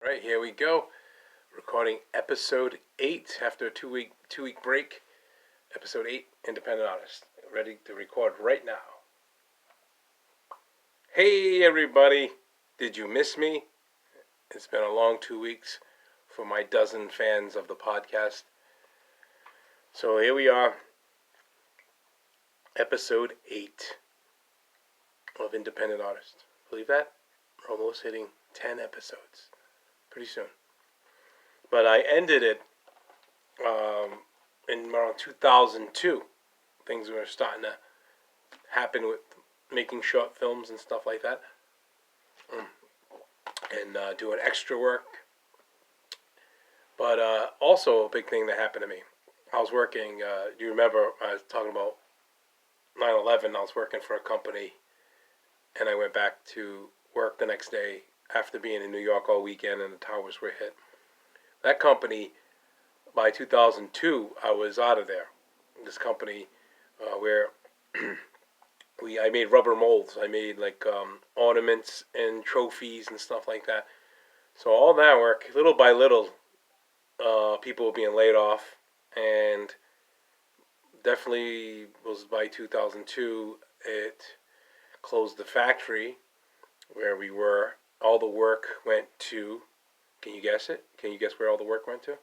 Right, here we go. Recording episode 8 after a two week break. Episode 8, Independent Artist. Ready to record right now. Hey everybody, did you miss me? It's been a long 2 weeks for my dozen fans of the podcast. So here we are, episode 8 of Independent Artist. Believe that? We're almost hitting 10 episodes. Pretty soon. But I ended it in around 2002. Things were starting to happen with making short films and stuff like that. And doing extra work. But also a big thing that happened to me. I was working, do you remember I was talking about 9/11? I was working for a company and I went back to work the next day after being in New York all weekend and the towers were hit. That company, by 2002, I was out of there. This company where I made rubber molds. I made like ornaments and trophies and stuff like that. So all that work, little by little, people were being laid off, and definitely was by 2002. It closed the factory where we were. All the work went to. Can you guess it? Can you guess where all the work went to?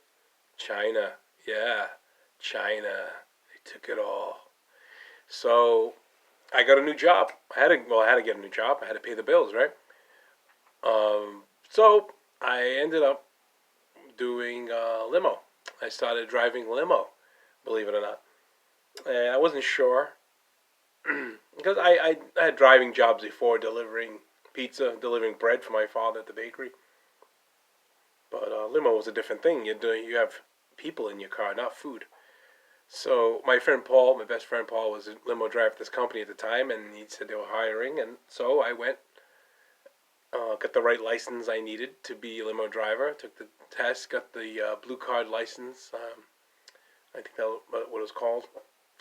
China. Yeah, China. They took it all. So I got a new job. I had to get a new job. I had to pay the bills, right? So I ended up doing limo. I started driving limo, believe it or not. And I wasn't sure because I had driving jobs before, delivering pizza, delivering bread for my father at the bakery. But limo was a different thing. You have people in your car, not food. So my friend Paul, my best friend Paul, was a limo driver at this company at the time, and he said they were hiring, and so I went, got the right license I needed to be a limo driver. Took the test, got the blue card license. I think that's what it was called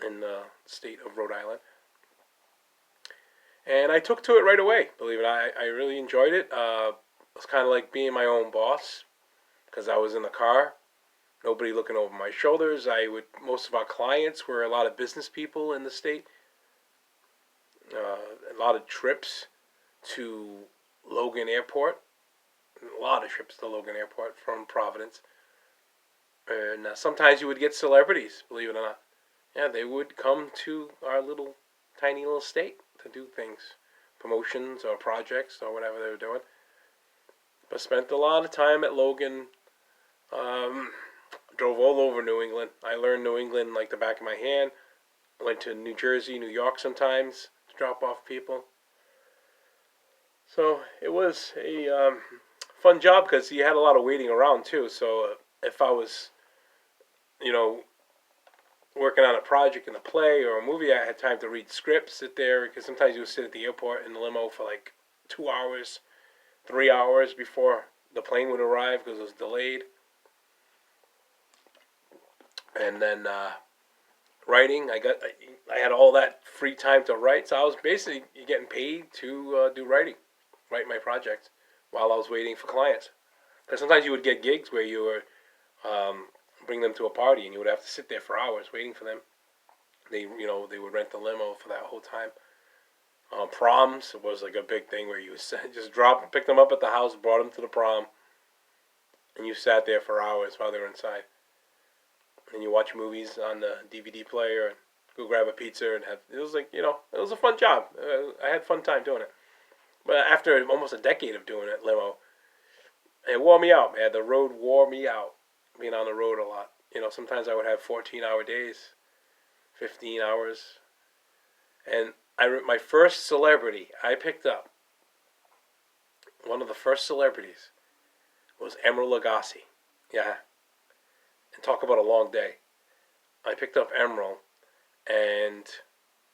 in the state of Rhode Island. And I took to it right away. Believe it, I really enjoyed it. It was kind of like being my own boss because I was in the car. Nobody looking over my shoulders. Most of our clients were a lot of business people in the state. A lot of trips to Logan Airport. A lot of trips to Logan Airport from Providence. And sometimes you would get celebrities, believe it or not. Yeah, they would come to our tiny little state to do things. Promotions or projects or whatever they were doing. But spent a lot of time at Logan. Drove all over New England. I learned New England like the back of my hand. Went to New Jersey, New York sometimes to drop off people. So it was a fun job because you had a lot of waiting around too. So if I was, working on a project in a play or a movie, I had time to read scripts, sit there, because sometimes you would sit at the airport in the limo for like 2 hours, 3 hours before the plane would arrive because it was delayed. And then writing, I had all that free time to write, so I was basically getting paid to do writing, write my projects while I was waiting for clients. Because sometimes you would get gigs where you were bring them to a party and you would have to sit there for hours waiting for them. They would rent the limo for that whole time. Proms was like a big thing where you just pick them up at the house, brought them to the prom, and you sat there for hours while they were inside. And you watch movies on the DVD player and go grab a pizza and it was like, it was a fun job. I had a fun time doing it. But after almost a decade of doing it, limo, it wore me out, man. The road wore me out, being on the road a lot. Sometimes I would have 14-hour days, 15 hours. And my first celebrity I picked up, one of the first celebrities, was Emeril Lagasse. Yeah. And talk about a long day. I picked up Emeril, and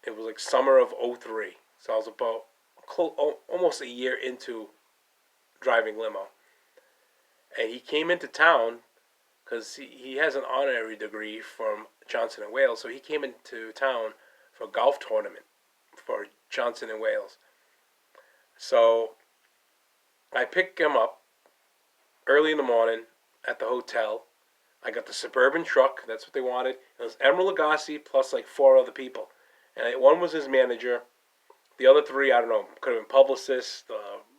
it was like summer of '03. So I was about almost a year into driving limo. And he came into town because he has an honorary degree from Johnson & Wales. So he came into town for a golf tournament for Johnson & Wales. So I picked him up early in the morning at the hotel. I got the Suburban truck. That's what they wanted. It was Emeril Lagasse plus like four other people. And one was his manager. The other three, I don't know, could have been publicists,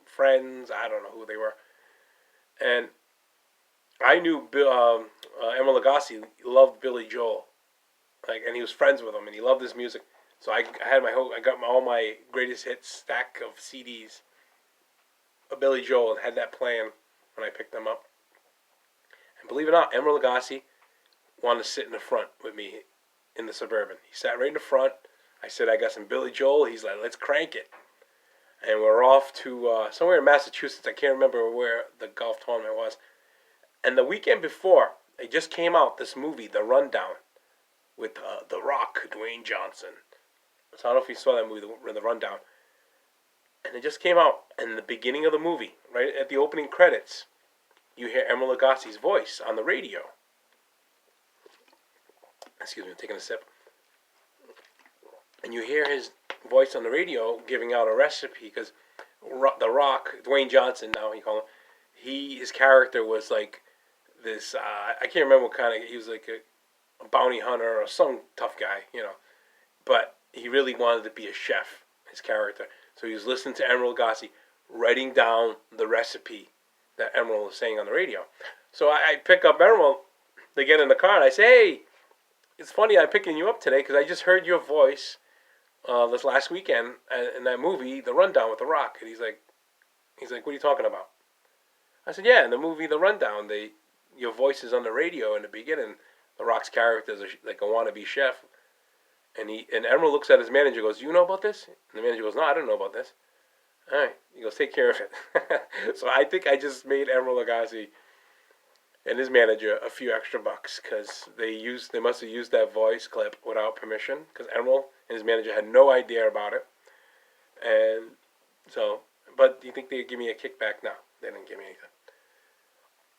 friends. I don't know who they were. And I knew Emeril Lagasse loved Billy Joel, like, and he was friends with him, and he loved his music. So I had I got all my greatest hits stack of CDs of Billy Joel and had that playing when I picked them up. And believe it or not, Emeril Lagasse wanted to sit in the front with me in the Suburban. He sat right in the front. I said, I got some Billy Joel. He's like, let's crank it. And we're off to somewhere in Massachusetts. I can't remember where the golf tournament was. And the weekend before, it just came out, this movie, The Rundown, with The Rock, Dwayne Johnson. So I don't know if you saw that movie, The Rundown. And it just came out. And the beginning of the movie, right at the opening credits, you hear Emeril Lagasse's voice on the radio. Excuse me, I'm taking a sip. And you hear his voice on the radio giving out a recipe, because The Rock, Dwayne Johnson, now you call him, his character was like this, I can't remember what kind of, he was like a bounty hunter or some tough guy, but he really wanted to be a chef, his character. So he was listening to Emeril Lagasse, writing down the recipe that Emeril was saying on the radio. So I pick up Emeril, they get in the car, and I say, hey, it's funny I'm picking you up today because I just heard your voice this last weekend in that movie, The Rundown with The Rock. And he's like, what are you talking about? I said, yeah, in the movie The Rundown, your voice is on the radio in the beginning. The Rock's character is like a wannabe chef. And Emeril looks at his manager and goes, you know about this? And the manager goes, no, I don't know about this. All right. He goes, take care of it. So I think I just made Emeril Lagasse and his manager a few extra bucks because they must have used that voice clip without permission, because Emeril and his manager had no idea about it. And so, but do you think they'd give me a kickback? No, they didn't give me anything.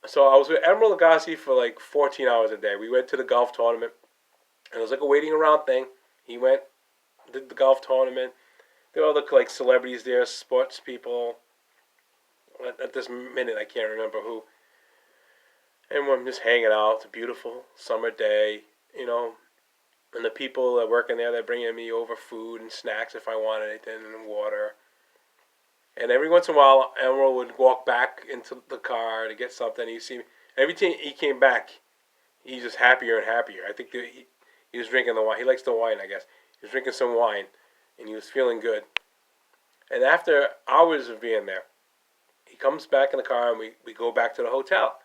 So I was with Emeril Lagasse for like 14 hours a day. We went to the golf tournament, and it was like a waiting around thing. He went, did the golf tournament. There were other like celebrities there, sports people. At this minute, I can't remember who. And we're just hanging out. It's a beautiful summer day, And the people that work in there, they're bringing me over food and snacks if I want anything, and water. And every once in a while, Emeril would walk back into the car to get something. You see, every time he came back, he's just happier and happier. I think that he was drinking the wine. He likes the wine, I guess. He was drinking some wine, and he was feeling good. And after hours of being there, he comes back in the car, and we go back to the hotel.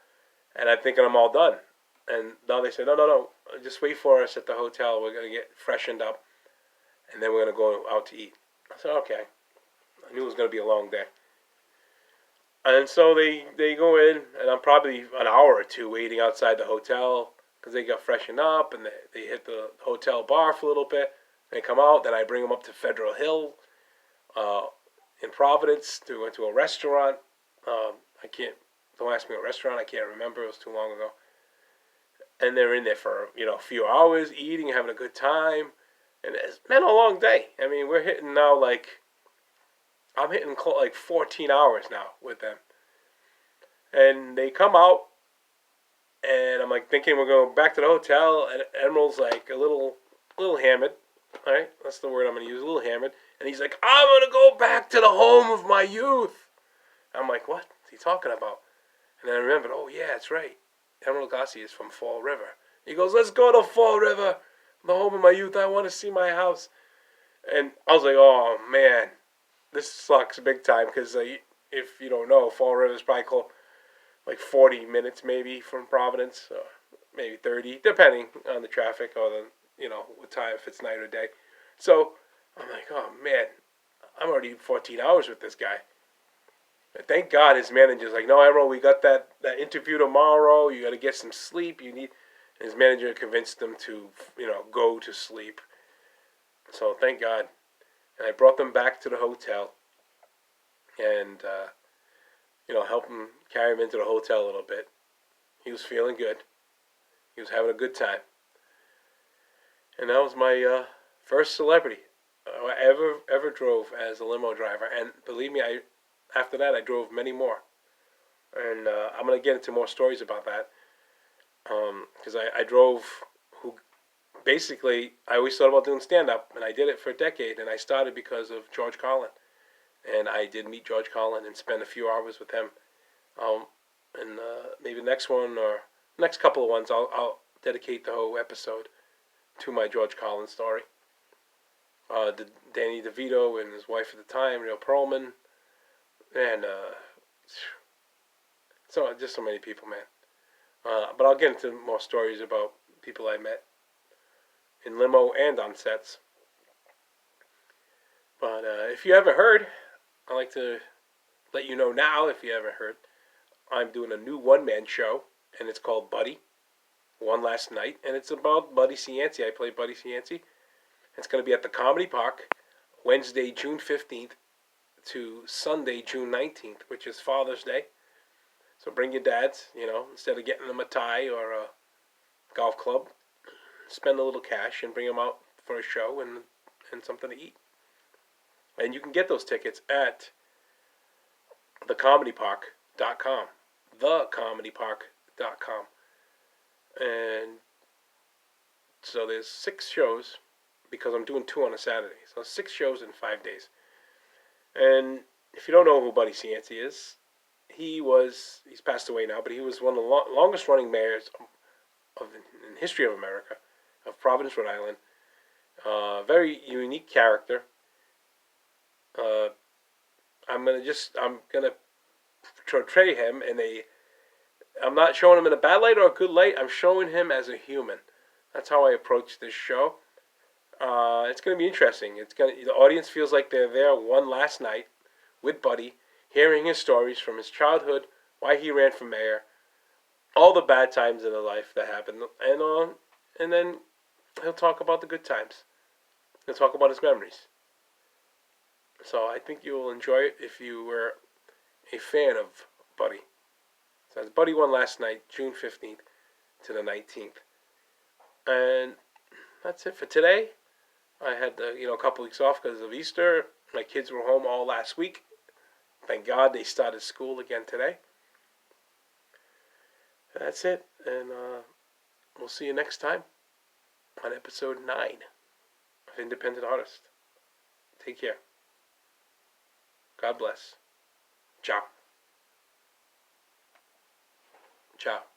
And I'm thinking I'm all done. And now they say, no, just wait for us at the hotel. We're going to get freshened up, and then we're going to go out to eat. I said, okay. I knew it was going to be a long day. And so they go in, and I'm probably an hour or two waiting outside the hotel because they got freshened up, and they hit the hotel bar for a little bit. They come out, then I bring them up to Federal Hill in Providence to go to a restaurant. Don't ask me what restaurant. I can't remember. It was too long ago. And they're in there for, a few hours, eating, having a good time. And it's been a long day. I mean, we're hitting now I'm hitting like 14 hours now with them. And they come out, and I'm like thinking we're going back to the hotel, and Emeril's like a little hammered. All right, that's the word I'm going to use, a little hammered. And he's like, I'm going to go back to the home of my youth. I'm like, what is he talking about? And then I remembered, oh, yeah, that's right. Emeril Lagasse is from Fall River. He goes, let's go to Fall River, the home of my youth. I want to see my house. And I was like, oh, man, this sucks big time because if you don't know, Fall River is probably close, like 40 minutes maybe from Providence, maybe 30, depending on the traffic or what time, if it's night or day. So I'm like, oh, man, I'm already 14 hours with this guy. Thank God his manager's like, no, Emeril, we got that interview tomorrow. You got to get some sleep. And his manager convinced him to, go to sleep. So thank God. And I brought them back to the hotel and, helped him carry him into the hotel a little bit. He was feeling good. He was having a good time. And that was my first celebrity I ever drove as a limo driver. And believe me, after that, I drove many more. And I'm gonna get into more stories about that because I drove. Who basically I always thought about doing stand up, and I did it for a decade, and I started because of George Carlin, and I did meet George Carlin and spend a few hours with him. Um, and maybe the next one or next couple of ones, I'll dedicate the whole episode to my George Carlin story. Danny DeVito and his wife at the time, Neil Pearlman, and so just so many people, man. But I'll get into more stories about people I met in limo and on sets. But if you haven't heard, I'd like to let you know now, if you haven't heard, I'm doing a new one-man show, and it's called Buddy, One Last Night, and it's about Buddy Cianci. I play Buddy Cianci. It's going to be at the Comedy Park, Wednesday, June 15th to Sunday, June 19th, which is Father's Day. So bring your dads, instead of getting them a tie or a golf club, spend a little cash and bring them out for a show and something to eat. And you can get those tickets at thecomedypark.com. Thecomedypark.com. And so there's 6 shows because I'm doing 2 on a Saturday. So 6 shows in 5 days. And if you don't know who Buddy Cianci is, he's passed away now, but he was one of the longest running mayors in the history of America, of Providence, Rhode Island. Very unique character. I'm gonna portray him I'm not showing him in a bad light or a good light. I'm showing him as a human. That's how I approach this show. It's gonna be interesting. The audience feels like they're there one last night with Buddy, hearing his stories from his childhood, why he ran for mayor, all the bad times in his life that happened, and then he'll talk about the good times. He'll talk about his memories. So I think you will enjoy it if you were a fan of Buddy. So it's Buddy One Last Night, June 15th to the 19th. And that's it for today. I had a couple weeks off because of Easter. My kids were home all last week. Thank God they started school again today. That's it. And we'll see you next time on episode 9 of Independent Artist. Take care. God bless. Ciao. Ciao.